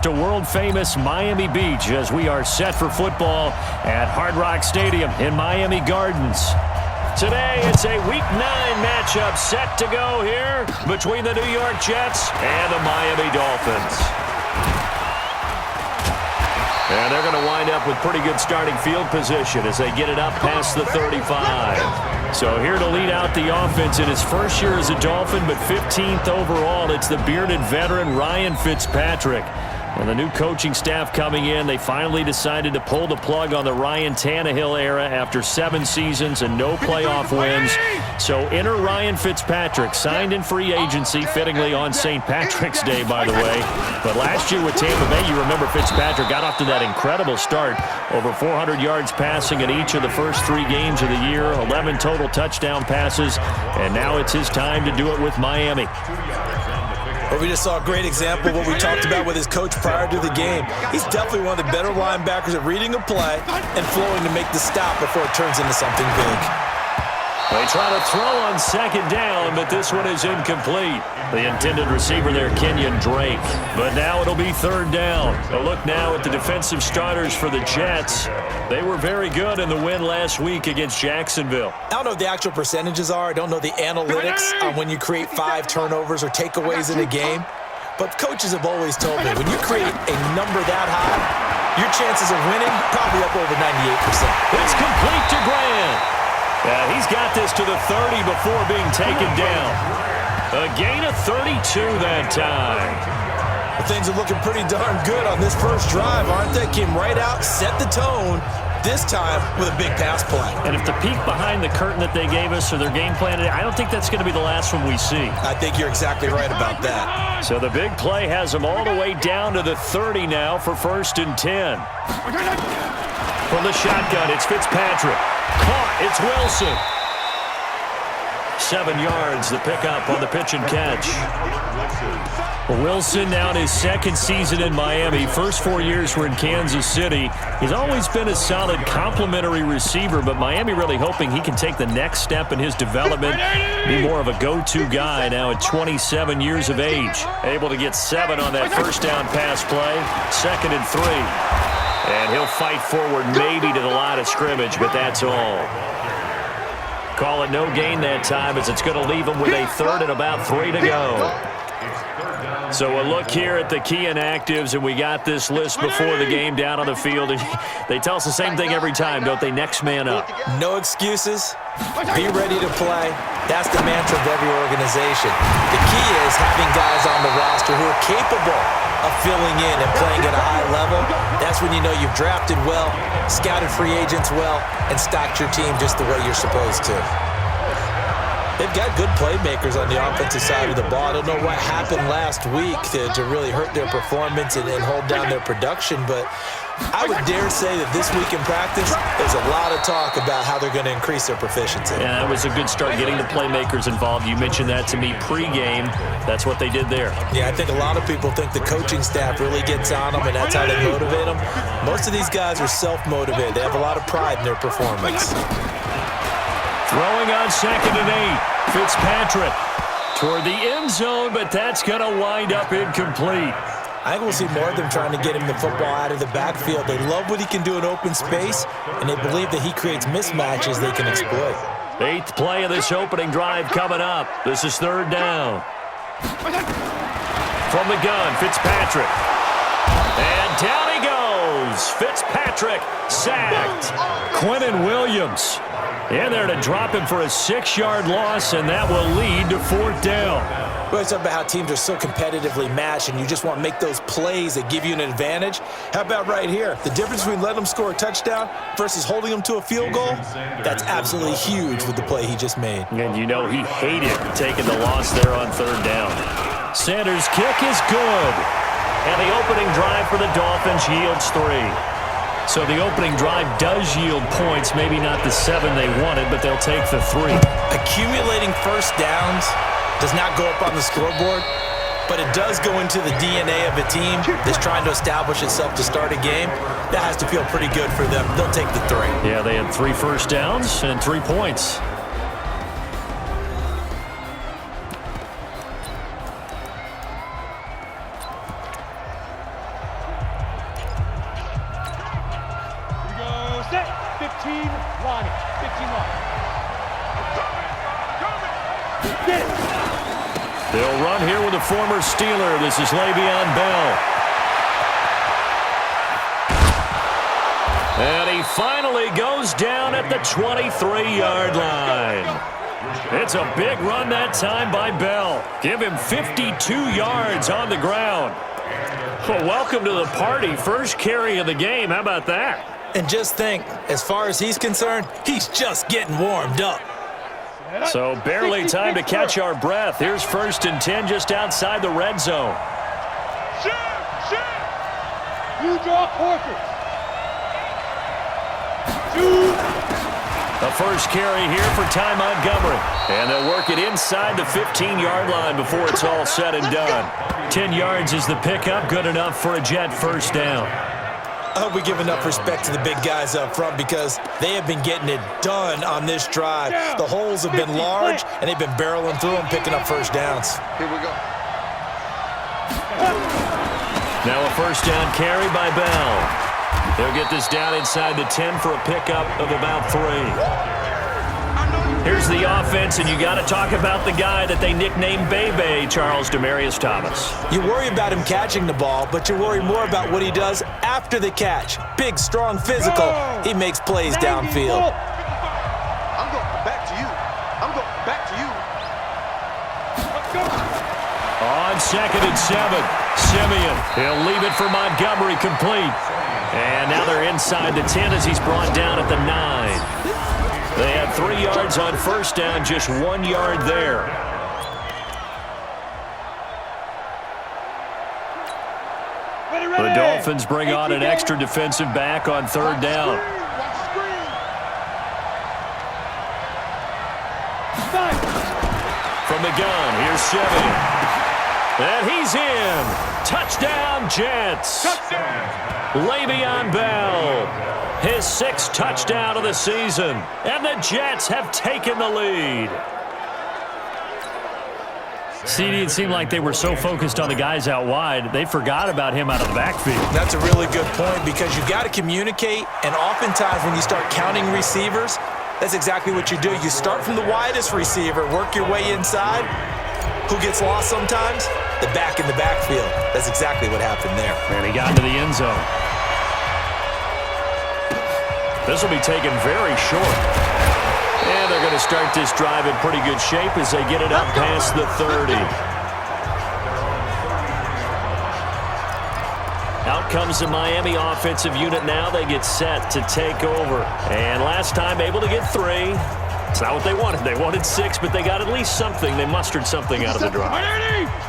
To world-famous Miami Beach as we are set for football at Hard Rock Stadium in Miami Gardens. Today, it's a Week 9 matchup set to go here between the New York Jets and the Miami Dolphins. And they're going to wind up with pretty good starting field position as they get it up past the 35. So here to lead out the offense in his first year as a Dolphin, but 15th overall, it's the bearded veteran Ryan Fitzpatrick. And the new coaching staff coming in, they finally decided to pull the plug on the Ryan Tannehill era after 7 seasons and no playoff wins. So enter Ryan Fitzpatrick, signed in free agency, fittingly on St. Patrick's Day, by the way. But last year with Tampa Bay, you remember Fitzpatrick got off to that incredible start. Over 400 yards passing in each of the first 3 games of the year, 11 total touchdown passes, and now it's his time to do it with Miami. Well, we just saw a great example of what we talked about with his coach prior to the game. He's definitely one of the better linebackers at reading a play and flowing to make the stop before it turns into something big. They try to throw on second down, but this one is incomplete. The intended receiver there, Kenyon Drake. But now it'll be third down. A look now at the defensive starters for the Jets. They were very good in the win last week against Jacksonville. I don't know what the actual percentages are. I don't know the analytics on when you create 5 turnovers or takeaways in a game. But coaches have always told me, when you create a number that high, your chances of winning probably up over 98%. It's complete to Grant. He's got this to the 30 before being taken down. A gain of 32 that time. Well, things are looking pretty darn good on this first drive, aren't they? Came right out, set the tone, this time with a big pass play. And if the peek behind the curtain that they gave us or their game plan, I don't think that's going to be the last one we see. I think you're exactly right about that. So the big play has them all the way down to the 30 now for 1st and 10. From the shotgun, it's Fitzpatrick. Caught, it's Wilson. 7 yards, the pickup on the pitch and catch. Wilson now in his 2nd season in Miami. First 4 years were in Kansas City. He's always been a solid complementary receiver, but Miami really hoping he can take the next step in his development, be more of a go-to guy now at 27 years of age. Able to get 7 on that first down pass play. 2nd and 3. And he'll fight forward maybe to the line of scrimmage, but that's all. Call it no gain that time as it's going to leave him with a 3rd and about 3 to go. So a look here at the key inactives, and we got this list before the game down on the field. And they tell us the same thing every time, don't they? Next man up. No excuses. Be ready to play. That's the mantra of every organization. The key is having guys on the roster who are capable of filling in and playing at a high level. That's when you know you've drafted well, scouted free agents well, and stocked your team just the way you're supposed to. They've got good playmakers on the offensive side of the ball. I don't know what happened last week to really hurt their performance and hold down their production, but I would dare say that this week in practice, there's a lot of talk about how they're going to increase their proficiency. Yeah, that was a good start getting the playmakers involved. You mentioned that to me pregame. That's what they did there. Yeah, I think a lot of people think the coaching staff really gets on them, and that's how they motivate them. Most of these guys are self-motivated. They have a lot of pride in their performance. Throwing on 2nd and 8. Fitzpatrick toward the end zone, but that's going to wind up incomplete. I think we'll see more of them trying to get him the football out of the backfield. They love what he can do in open space, and they believe that he creates mismatches they can exploit. 8th play of this opening drive coming up. This is 3rd down. From the gun, Fitzpatrick. And down he goes. Fitzpatrick sacked. Quinnen Williams in there to drop him for a 6-yard loss, and that will lead to 4th down. We always talk about how teams are so competitively matched, and you just want to make those plays that give you an advantage. How about right here? The difference between letting them score a touchdown versus holding them to a field goal, that's absolutely huge with the play he just made. And you know he hated taking the loss there on 3rd down. Sanders' kick is good. And the opening drive for the Dolphins yields 3. So the opening drive does yield points, maybe not the 7 they wanted, but they'll take the 3. Accumulating first downs does not go up on the scoreboard, but it does go into the DNA of a team that's trying to establish itself to start a game. That has to feel pretty good for them. They'll take the 3. Yeah, they had 3 first downs and 3 points. on it. 15 left. Get it. They'll run here with a former Steeler. This is Le'Veon Bell. And he finally goes down at the 23-yard line. It's a big run that time by Bell. Give him 52 yards on the ground. Well, welcome to the party. First carry of the game. How about that? And just think, as far as he's concerned, he's just getting warmed up. So barely time to catch our breath. Here's 1st and 10 just outside the red zone. You draw quarters. The first carry here for Ty Montgomery. And they'll work it inside the 15-yard line before it's all said and done. 10 yards is the pickup, good enough for a Jet first down. I hope we give enough respect to the big guys up front because they have been getting it done on this drive. The holes have been large, and they've been barreling through them, picking up first downs. Here we go. Now a first down carry by Bell. They'll get this down inside the 10 for a pickup of about 3. Here's the offense, and you got to talk about the guy that they nicknamed Bebe, Charles Demarius Thomas. You worry about him catching the ball, but you worry more about what he does after the catch. Big, strong, physical. He makes plays downfield. I'm going back to you. I'm going back to you. On 2nd and 7, Simeon. He'll leave it for Montgomery complete. And now they're inside the 10 as he's brought down at the 9. They had 3 yards on first down, just 1 yard there. The Dolphins bring on an extra defensive back on 3rd down. From the gun, here's Simeon. And he's in. Touchdown, Jets. Le'Veon Bell, his 6th touchdown of the season. And the Jets have taken the lead. CD, it seemed like they were so focused on the guys out wide, they forgot about him out of the backfield. That's a really good point because you got to communicate, and oftentimes when you start counting receivers, that's exactly what you do. You start from the widest receiver, work your way inside. Who gets lost sometimes? The back in the backfield. That's exactly what happened there. And he got into the end zone. This will be taken very short. And they're going to start this drive in pretty good shape as they get it up past the 30. Out comes the Miami offensive unit now. They get set to take over. And last time able to get 3. It's not what they wanted. They wanted 6, but they got at least something. They mustered something out of the drive.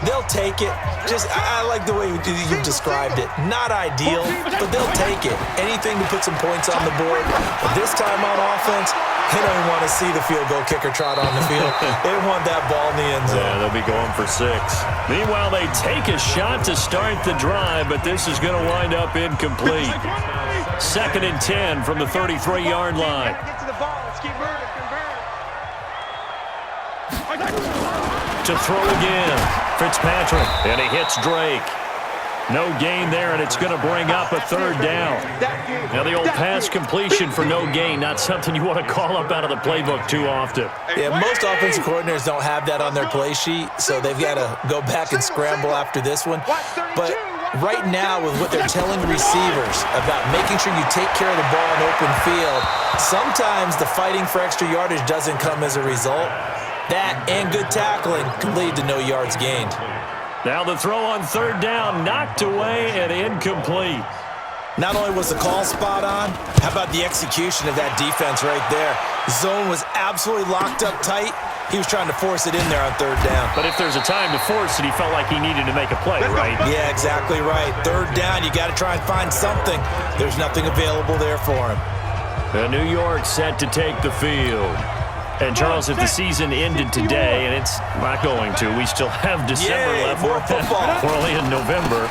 They'll take it. I like the way you described it. Not ideal, but they'll take it. Anything to put some points on the board. But this time on offense, they don't want to see the field goal kicker trot on the field. They want that ball in the end zone. Yeah, they'll be going for 6. Meanwhile, they take a shot to start the drive, but this is going to wind up incomplete. 2nd and 10 from the 33-yard line. Get to the ball. Let's keep moving. To throw again, Fitzpatrick, and he hits Drake. No gain there, and it's going to bring up a 3rd down. Now the old pass completion for no gain, not something you want to call up out of the playbook too often. Yeah, most offensive coordinators don't have that on their play sheet, so they've got to go back and scramble after this one. But right now, with what they're telling receivers about making sure you take care of the ball in open field, sometimes the fighting for extra yardage doesn't come as a result. That and good tackling can lead to no yards gained. Now the throw on 3rd down, knocked away and incomplete. Not only was the call spot on, how about the execution of that defense right there? Zone was absolutely locked up tight. He was trying to force it in there on 3rd down. But if there's a time to force it, he felt like he needed to make a play, right? Yeah, exactly right. 3rd down, you got to try and find something. There's nothing available there for him. New York set to take the field. And, Charles, if the season ended today, and it's not going to, we still have December left. More football. We're only in November.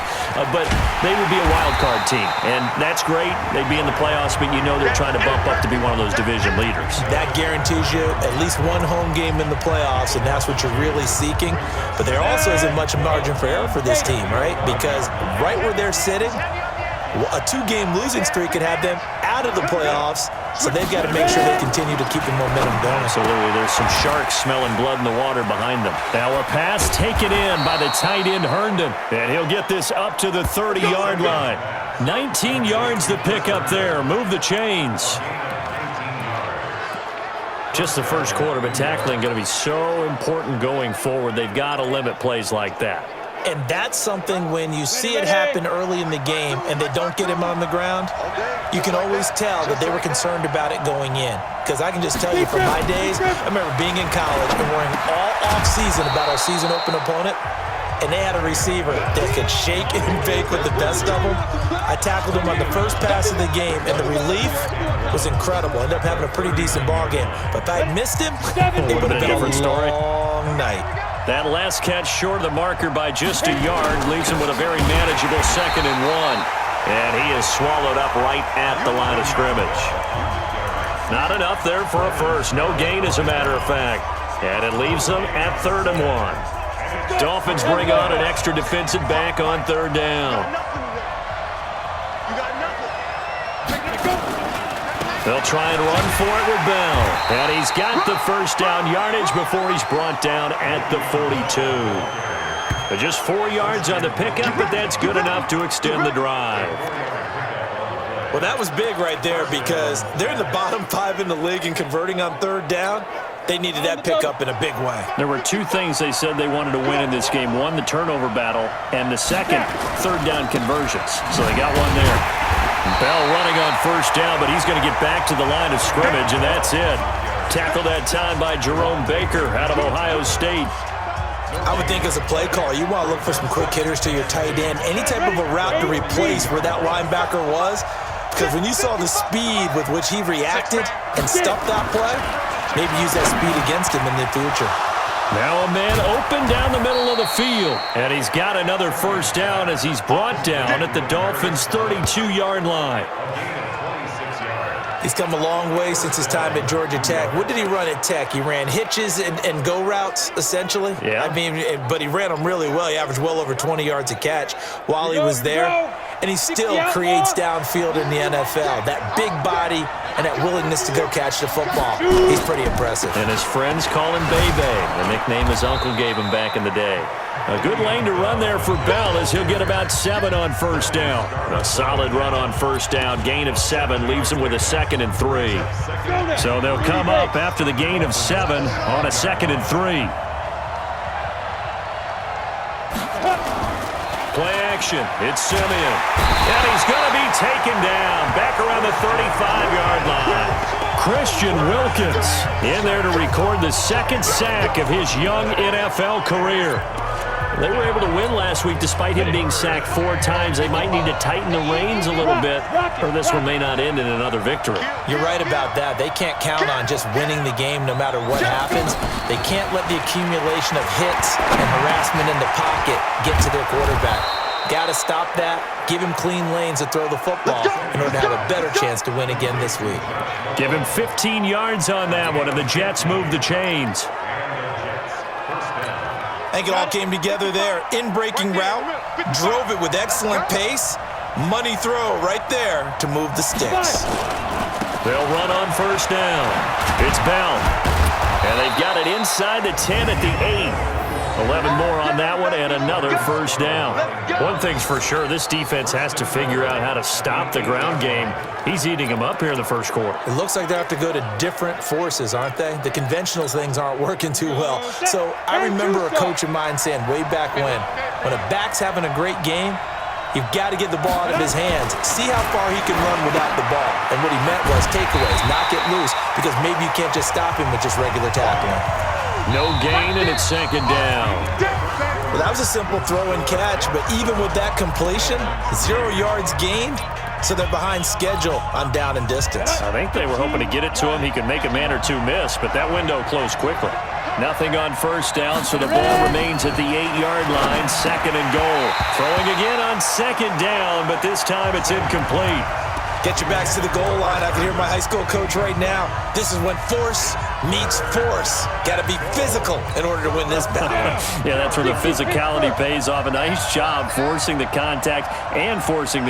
But they would be a wild card team. And that's great. They'd be in the playoffs, but you know they're trying to bump up to be one of those division leaders. That guarantees you at least one home game in the playoffs, and that's what you're really seeking. But there also isn't much margin for error for this team, right? Because right where they're sitting, a 2-game losing streak could have them out of the playoffs, So they've got to make sure they continue to keep the momentum going. Absolutely. There's some sharks smelling blood in the water behind them. Now a pass taken in by the tight end Herndon. And he'll get this up to the 30-yard line. 19 yards to pick up there. Move the chains. Just the first quarter, but tackling going to be so important going forward. They've got to limit plays like that. And that's something when you see it happen early in the game and they don't get him on the ground, you can always tell that they were concerned about it going in. Because I can just tell you from my days, I remember being in college and worrying all off-season about our season open opponent, and they had a receiver that could shake and bake with the best of them. I tackled him on the first pass of the game, and the relief was incredible. Ended up having a pretty decent ball game. But if I had missed him, it would have been a different story. Long night. That last catch short of the marker by just a yard leaves him with a very manageable 2nd and 1. And he is swallowed up right at the line of scrimmage. Not enough there for a first. No gain, as a matter of fact. And it leaves them at 3rd and 1. Dolphins bring on an extra defensive back on 3rd down. They'll try and run for it with Bell. And he's got the first down yardage before he's brought down at the 42. But just 4 yards on the pickup, but that's good enough to extend the drive. Well, that was big right there because they're in the bottom 5 in the league and converting on 3rd down. They needed that pickup in a big way. There were 2 things they said they wanted to win in this game. One, the turnover battle, and the second, 3rd down conversions. So they got one there. Bell running on 1st down, but he's going to get back to the line of scrimmage, and that's it. Tackled that time by Jerome Baker out of Ohio State. I would think as a play call, you want to look for some quick hitters to your tight end. Any type of a route to replace where that linebacker was, because when you saw the speed with which he reacted and stuffed that play, maybe use that speed against him in the future. Now a man open down the middle of the field. And he's got another first down as he's brought down at the Dolphins' 32-yard line. He's come a long way since his time at Georgia Tech. What did he run at Tech? He ran hitches and go routes, essentially. Yeah. I mean, but he ran them really well. He averaged well over 20 yards a catch while he was there. And he still creates downfield in the NFL. That big body and that willingness to go catch the football. He's pretty impressive. And his friends call him Bebe, the nickname his uncle gave him back in the day. A good lane to run there for Bell as he'll get about 7 on 1st down. A solid run on 1st down. Gain of 7 leaves him with a 2nd and 3. So they'll come up after the gain of 7 on a 2nd and 3. Play action. It's Simeon. And he's going to be taken down back around the 35-yard line. Christian Wilkins in there to record the 2nd sack of his young NFL career. They were able to win last week despite him being sacked 4 times. They might need to tighten the reins a little bit, or this one may not end in another victory. You're right about that. They can't count on just winning the game no matter what happens. They can't let the accumulation of hits and harassment in the pocket get to their quarterback. Got to stop that. Give him clean lanes to throw the football in order to have a better chance to win again this week. Give him 15 yards on that one, and the Jets move the chains. I think it all came together there. In-breaking route, drove it with excellent pace. Money throw right there to move the sticks. They'll run on 1st down. It's Bell. And they've got it inside the 10 at the 8. 11 more on that one and another 1st down. One thing's for sure, this defense has to figure out how to stop the ground game. He's eating them up here in the 1st quarter. It looks like they have to go to different forces, aren't they? The conventional things aren't working too well. So I remember a coach of mine saying way back when a back's having a great game, you've got to get the ball out of his hands. See how far he can run without the ball. And what he meant was takeaways, knock it loose, because maybe you can't just stop him with just regular tackling. No gain, and it's 2nd down. Well, that was a simple throw and catch, but even with that completion, 0 yards gained, so they're behind schedule on down and distance. I think they were hoping to get it to him. He could make a man or 2 miss, but that window closed quickly. Nothing on 1st down, so the ball remains at the 8-yard line, 2nd and goal. Throwing again on 2nd down, but this time it's incomplete. Get your backs to the goal line. I can hear my high school coach right now. This is when force meets force. Got to be physical in order to win this battle. Yeah, that's where the physicality pays off. A nice job forcing the contact and forcing the